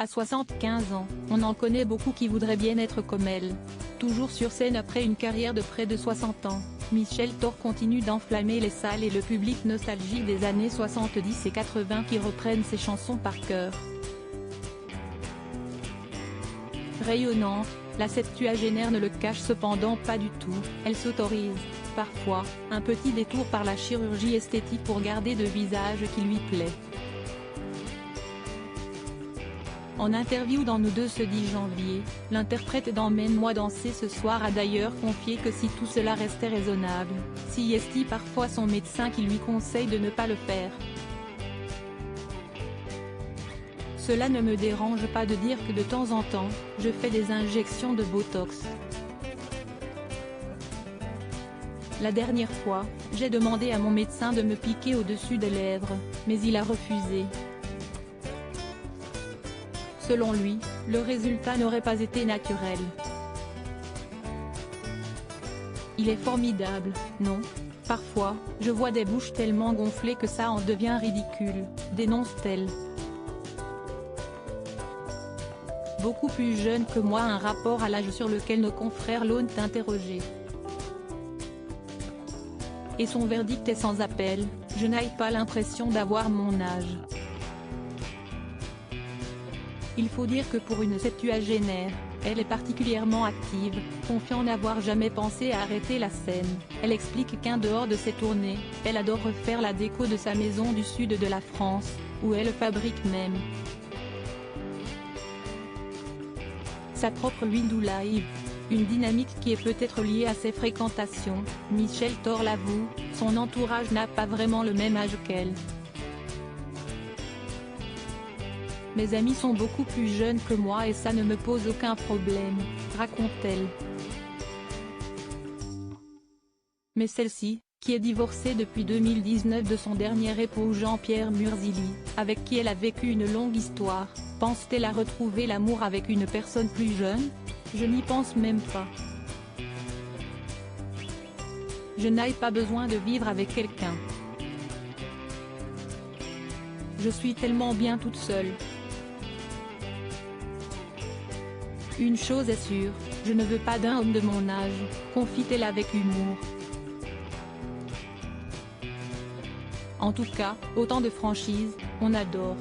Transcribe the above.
À 75 ans, on en connaît beaucoup qui voudraient bien être comme elle. Toujours sur scène après une carrière de près de 60 ans, Michel Thor continue d'enflammer les salles et le public nostalgique des années 70 et 80 qui reprennent ses chansons par cœur. Rayonnante, la septuagénaire ne le cache cependant pas du tout, elle s'autorise, parfois, un petit détour par la chirurgie esthétique pour garder le visage qui lui plaît. En interview dans Nous Deux ce 10 janvier, l'interprète d'Emmène-moi danser ce soir a d'ailleurs confié que si tout cela restait raisonnable, si est parfois son médecin qui lui conseille de ne pas le faire. Cela ne me dérange pas de dire que de temps en temps, je fais des injections de Botox. La dernière fois, j'ai demandé à mon médecin de me piquer au-dessus des lèvres, mais il a refusé. Selon lui, le résultat n'aurait pas été naturel. Il est formidable, non? Parfois, je vois des bouches tellement gonflées que ça en devient ridicule, dénonce-t-elle. Beaucoup plus jeune que moi, un rapport à l'âge sur lequel nos confrères l'ont interrogé. Et son verdict est sans appel: je n'ai pas l'impression d'avoir mon âge. Il faut dire que pour une septuagénaire, elle est particulièrement active, confiant n'avoir jamais pensé à arrêter la scène. Elle explique qu'en dehors de ses tournées, elle adore refaire la déco de sa maison du sud de la France, où elle fabrique même sa propre huile d'olive. Une dynamique qui est peut-être liée à ses fréquentations. Michel Thor l'avoue, son entourage n'a pas vraiment le même âge qu'elle. Mes amis sont beaucoup plus jeunes que moi et ça ne me pose aucun problème, raconte-t-elle. Mais celle-ci, qui est divorcée depuis 2019 de son dernier époux Jean-Pierre Murzili, avec qui elle a vécu une longue histoire, pense-t-elle à retrouver l'amour avec une personne plus jeune? Je n'y pense même pas. Je n'ai pas besoin de vivre avec quelqu'un. Je suis tellement bien toute seule. Une chose est sûre, je ne veux pas d'un homme de mon âge, confie-t-elle avec humour. En tout cas, autant de franchise, on adore.